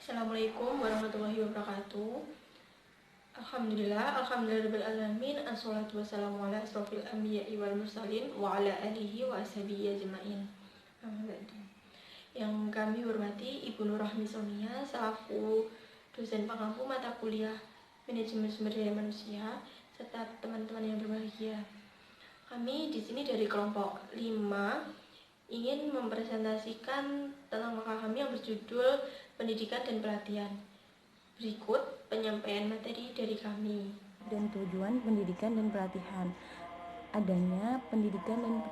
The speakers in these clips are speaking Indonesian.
Assalamualaikum warahmatullahi wabarakatuh. Alhamdulillahirabbil alamin. Assalatu wassalamu ala asrofil anbiya'i wal mursalin wa ala alihi wa ashabihi ajmain. Yang kami hormati Ibu Nur Rahmi Sonia selaku dosen pengampu mata kuliah Manajemen Sumber Daya Manusia serta teman-teman yang berbahagia. Kami di sini dari kelompok 5 ingin mempresentasikan tentang makalah kami yang berjudul Pendidikan dan Pelatihan. Berikut penyampaian materi dari kami. Dan tujuan pendidikan dan pelatihan. Adanya pendidikan dan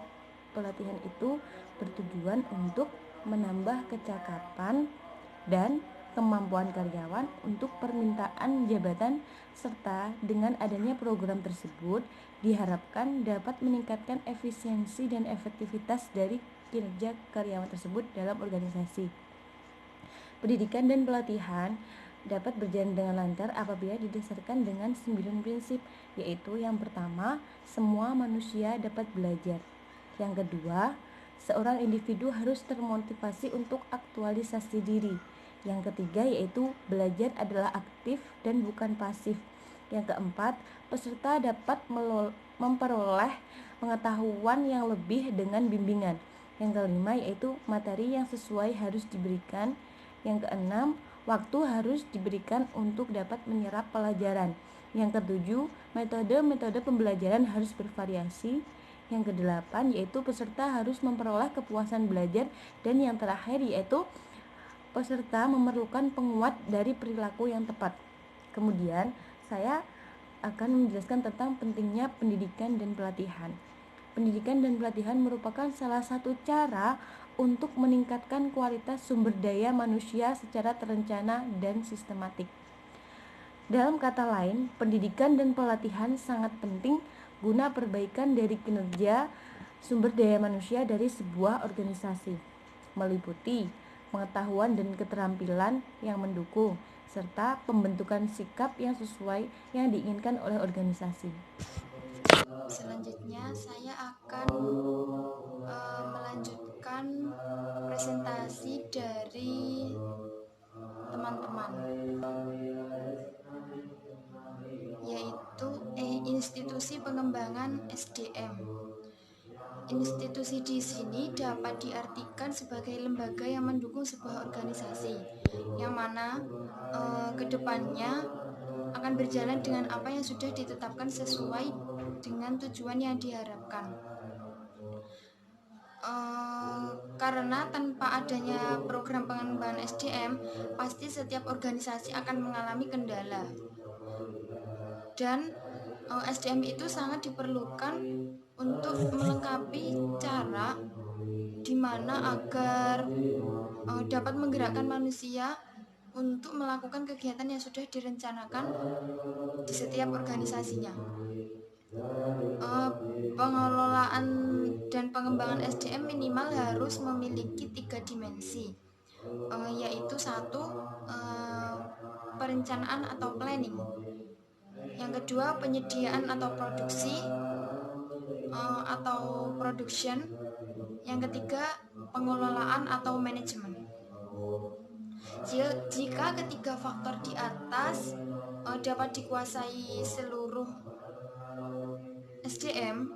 pelatihan itu bertujuan untuk menambah kecakapan dan kemampuan karyawan untuk permintaan jabatan, serta dengan adanya program tersebut diharapkan dapat meningkatkan efisiensi dan efektivitas dari kinerja karyawan tersebut dalam organisasi. Pendidikan dan pelatihan dapat berjalan dengan lancar apabila didasarkan dengan 9 prinsip, yaitu yang pertama, semua manusia dapat belajar. Yang kedua, seorang individu harus termotivasi untuk aktualisasi diri. Yang ketiga yaitu belajar adalah aktif dan bukan pasif. Yang keempat, peserta dapat memperoleh pengetahuan yang lebih dengan bimbingan. Yang kelima yaitu materi yang sesuai harus diberikan. Yang keenam, waktu harus diberikan untuk dapat menyerap pelajaran. Yang ketujuh, metode-metode pembelajaran harus bervariasi. Yang kedelapan yaitu peserta harus memperoleh kepuasan belajar. Dan yang terakhir yaitu peserta memerlukan penguat dari perilaku yang tepat. Kemudian saya akan menjelaskan tentang pentingnya pendidikan dan pelatihan. Pendidikan dan pelatihan merupakan salah satu cara untuk meningkatkan kualitas sumber daya manusia secara terencana dan sistematik. Dalam kata lain, pendidikan dan pelatihan sangat penting guna perbaikan dari kinerja sumber daya manusia dari sebuah organisasi, meliputi pengetahuan dan keterampilan yang mendukung, serta pembentukan sikap yang sesuai yang diinginkan oleh organisasi. Selanjutnya saya akan melanjutkan presentasi dari teman-teman, yaitu institusi pengembangan SDM. Institusi di sini dapat diartikan sebagai lembaga yang mendukung sebuah organisasi, yang mana kedepannya akan berjalan dengan apa yang sudah ditetapkan sesuai dengan tujuan yang diharapkan. Karena tanpa adanya program pengembangan SDM, pasti setiap organisasi akan mengalami kendala. Dan SDM itu sangat diperlukan untuk melengkapi cara di mana agar dapat menggerakkan manusia untuk melakukan kegiatan yang sudah direncanakan di setiap organisasinya. Pengelolaan dan pengembangan SDM minimal harus memiliki 3 dimensi, yaitu 1, perencanaan atau planning. Yang kedua, penyediaan atau produksi atau production. Yang ketiga, pengelolaan atau manajemen. Jika ketiga faktor di atas dapat dikuasai seluruh SDM,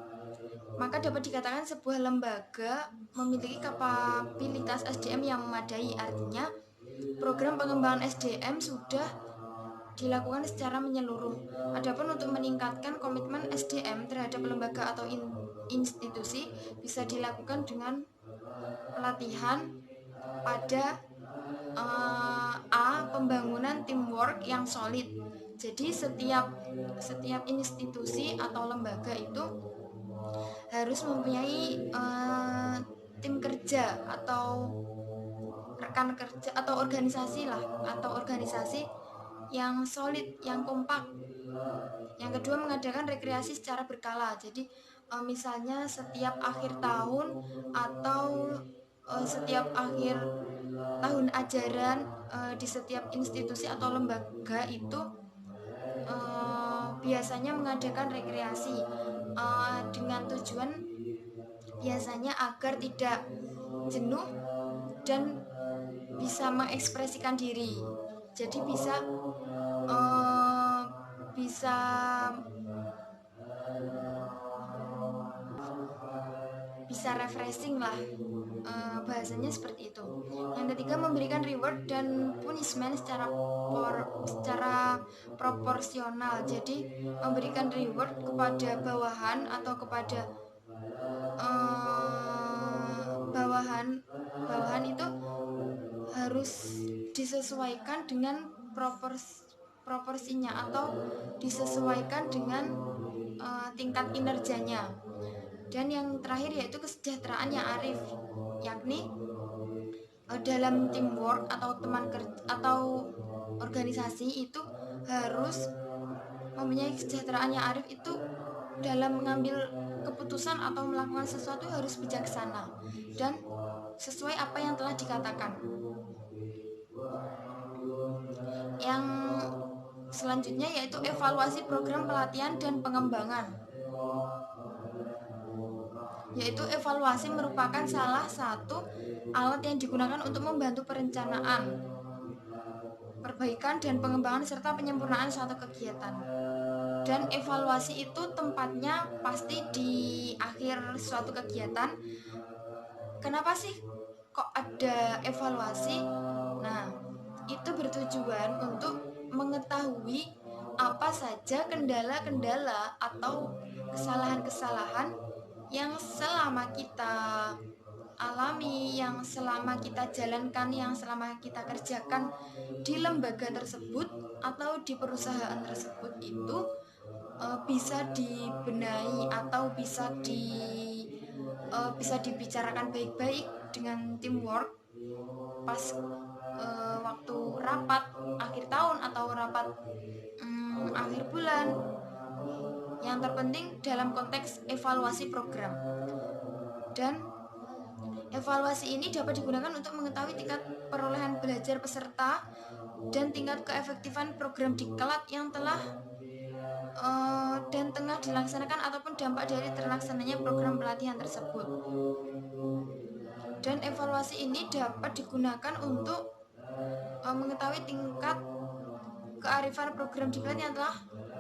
maka dapat dikatakan sebuah lembaga memiliki kapabilitas SDM yang memadai. Artinya, program pengembangan SDM sudah dilakukan secara menyeluruh. Adapun untuk meningkatkan komitmen SDM terhadap lembaga atau institusi bisa dilakukan dengan pelatihan pada pembangunan teamwork yang solid. Jadi setiap institusi atau lembaga itu harus mempunyai tim kerja atau rekan kerja atau organisasi yang solid, yang kompak. Yang kedua, mengadakan rekreasi secara berkala. Jadi misalnya setiap akhir tahun atau setiap akhir tahun ajaran di setiap institusi atau lembaga itu biasanya mengadakan rekreasi dengan tujuan biasanya agar tidak jenuh dan bisa mengekspresikan diri. Jadi eh, bisa bisa refreshing lah, bahasanya seperti itu. Yang ketiga, memberikan reward dan punishment secara proporsional. Jadi memberikan reward kepada bawahan atau kepada bawahan itu harus disesuaikan dengan proporsinya atau disesuaikan dengan tingkat kinerjanya. Dan yang terakhir yaitu kesejahteraan yang arif, yakni dalam teamwork atau teman kerja atau organisasi itu harus mempunyai kesejahteraan yang arif. Itu dalam mengambil keputusan atau melakukan sesuatu harus bijaksana dan sesuai apa yang telah dikatakan. Yang selanjutnya yaitu evaluasi program pelatihan dan pengembangan. Yaitu evaluasi merupakan salah satu alat yang digunakan untuk membantu perencanaan, perbaikan dan pengembangan serta penyempurnaan suatu kegiatan. Dan evaluasi itu tempatnya pasti di akhir suatu kegiatan. Kenapa sih kok ada evaluasi? Nah, itu bertujuan untuk mengetahui apa saja kendala-kendala atau kesalahan-kesalahan yang selama kita alami, yang selama kita jalankan, yang selama kita kerjakan di lembaga tersebut atau di perusahaan tersebut itu bisa dibenahi atau bisa dibicarakan baik-baik dengan teamwork pas waktu rapat akhir tahun atau rapat akhir bulan. Yang terpenting dalam konteks evaluasi program. Dan evaluasi ini dapat digunakan untuk mengetahui tingkat perolehan belajar peserta dan tingkat keefektifan program diklat yang telah dan tengah dilaksanakan ataupun dampak dari terlaksananya program pelatihan tersebut. Dan evaluasi ini dapat digunakan untuk mengetahui tingkat kearifan program diklat yang telah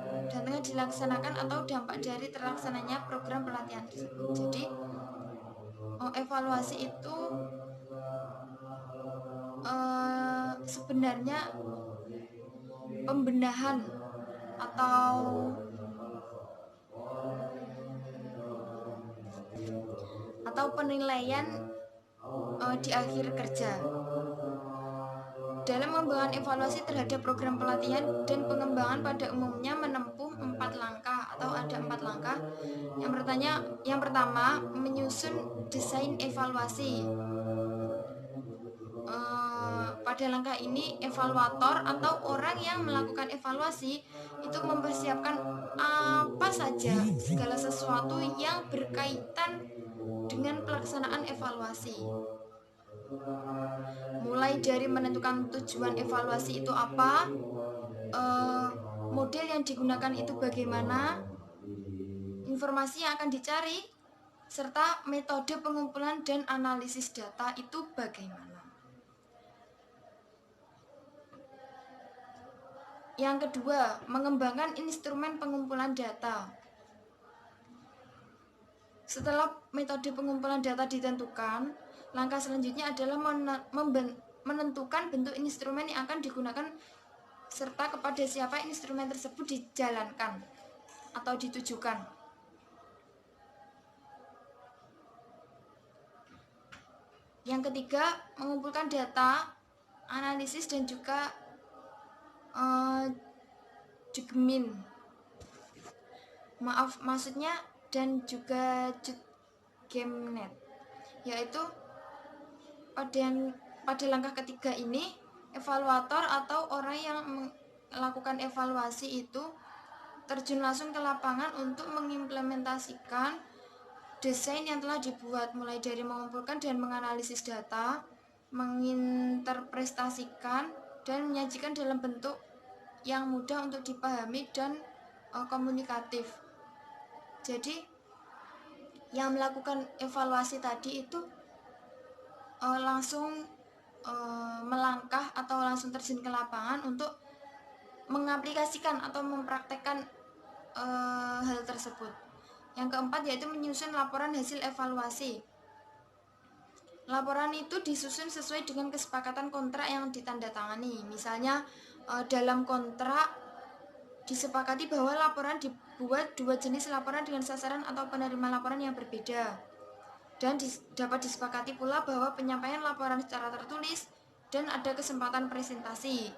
dan tengah dilaksanakan atau dampak dari terlaksananya program pelatihan tersebut. Jadi evaluasi itu sebenarnya pembenahan atau penilaian di akhir kerja. Dalam membangun evaluasi terhadap program pelatihan dan pengembangan pada umumnya menempuh 4 langkah atau ada 4 langkah. Yang pertama, menyusun desain evaluasi. Pada langkah ini, evaluator atau orang yang melakukan evaluasi itu mempersiapkan apa saja segala sesuatu yang berkaitan dengan pelaksanaan evaluasi. Mulai dari menentukan tujuan evaluasi itu apa, model yang digunakan itu bagaimana, informasi yang akan dicari, serta metode pengumpulan dan analisis data itu bagaimana. Yang kedua, mengembangkan instrumen pengumpulan data. Setelah metode pengumpulan data ditentukan, langkah selanjutnya adalah menentukan bentuk instrumen yang akan digunakan serta kepada siapa instrumen tersebut dijalankan atau ditujukan. Yang ketiga, mengumpulkan data, analisis dan juga judgment. Dan juga judgment, yaitu pada langkah ketiga ini, evaluator atau orang yang melakukan evaluasi itu terjun langsung ke lapangan untuk mengimplementasikan desain yang telah dibuat, mulai dari mengumpulkan dan menganalisis data, menginterpretasikan dan menyajikan dalam bentuk yang mudah untuk dipahami dan komunikatif. Jadi yang melakukan evaluasi tadi itu langsung melangkah atau langsung terjun ke lapangan untuk mengaplikasikan atau mempraktekkan hal tersebut. Yang keempat yaitu menyusun laporan hasil evaluasi. Laporan itu disusun sesuai dengan kesepakatan kontrak yang ditandatangani. Misalnya dalam kontrak disepakati bahwa laporan dibuat 2 jenis laporan dengan sasaran atau penerima laporan yang berbeda. Dan dapat disepakati pula bahwa penyampaian laporan secara tertulis dan ada kesempatan presentasi.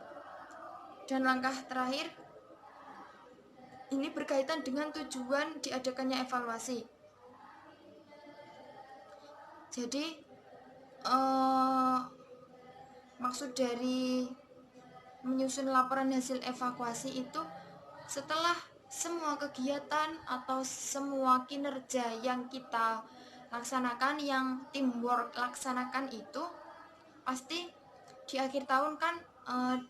Dan langkah terakhir ini berkaitan dengan tujuan diadakannya evaluasi. Jadi maksud dari menyusun laporan hasil evaluasi itu setelah semua kegiatan atau semua kinerja yang kita laksanakan, yang teamwork laksanakan itu pasti di akhir tahun kan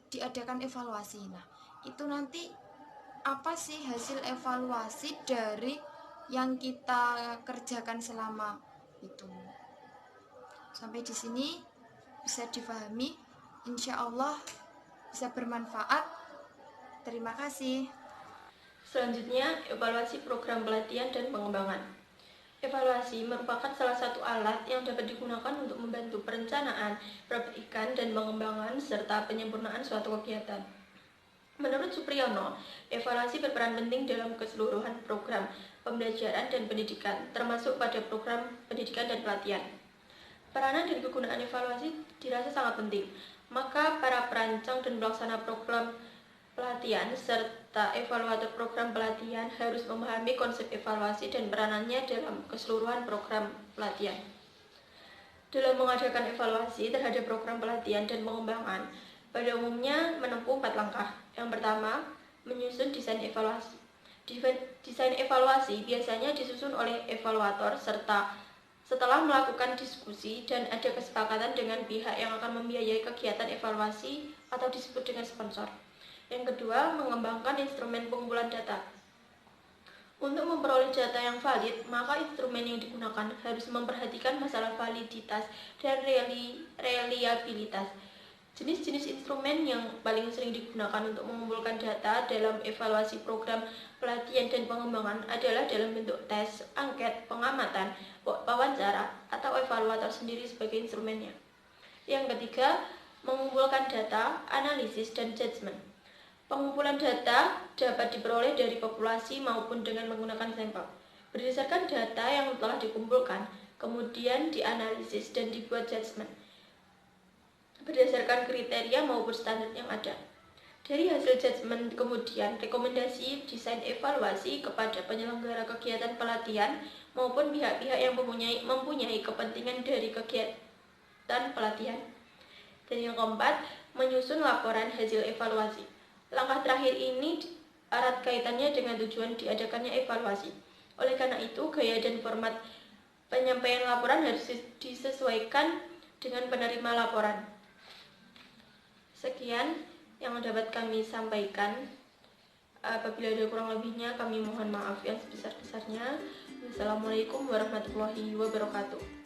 diadakan evaluasi. Nah, itu nanti apa sih hasil evaluasi dari yang kita kerjakan selama itu. Sampai di sini bisa difahami, insya Allah bisa bermanfaat. Terima kasih. Selanjutnya, evaluasi program pelatihan dan pengembangan. Evaluasi merupakan salah satu alat yang dapat digunakan untuk membantu perencanaan, perbaikan, dan pengembangan serta penyempurnaan suatu kegiatan. Menurut Supriyono, evaluasi berperan penting dalam keseluruhan program pembelajaran dan pendidikan, termasuk pada program pendidikan dan pelatihan. Peranan dan kegunaan evaluasi dirasa sangat penting, maka para perancang dan pelaksana program pelatihan serta evaluator program pelatihan harus memahami konsep evaluasi dan peranannya dalam keseluruhan program pelatihan. Dalam mengadakan evaluasi terhadap program pelatihan dan pengembangan, pada umumnya menempuh 4 langkah. Yang pertama, menyusun desain evaluasi. Desain evaluasi biasanya disusun oleh evaluator serta setelah melakukan diskusi dan ada kesepakatan dengan pihak yang akan membiayai kegiatan evaluasi atau disebut dengan sponsor. Yang kedua, mengembangkan instrumen pengumpulan data. Untuk memperoleh data yang valid, maka instrumen yang digunakan harus memperhatikan masalah validitas dan reliabilitas. Jenis-jenis instrumen yang paling sering digunakan untuk mengumpulkan data dalam evaluasi program pelatihan dan pengembangan adalah dalam bentuk tes, angket, pengamatan, wawancara, atau evaluator sendiri sebagai instrumennya. Yang ketiga, mengumpulkan data, analisis, dan judgement. Pengumpulan data dapat diperoleh dari populasi maupun dengan menggunakan sampel. Berdasarkan data yang telah dikumpulkan, kemudian dianalisis dan dibuat judgement berdasarkan kriteria maupun standar yang ada. Dari hasil judgement kemudian rekomendasi desain evaluasi kepada penyelenggara kegiatan pelatihan maupun pihak-pihak yang mempunyai kepentingan dari kegiatan pelatihan. Dan yang keempat, menyusun laporan hasil evaluasi. Langkah terakhir ini erat kaitannya dengan tujuan diadakannya evaluasi. Oleh karena itu, gaya dan format penyampaian laporan harus disesuaikan dengan penerima laporan. Sekian yang dapat kami sampaikan. Apabila ada kurang lebihnya, kami mohon maaf yang sebesar-besarnya. Wassalamualaikum warahmatullahi wabarakatuh.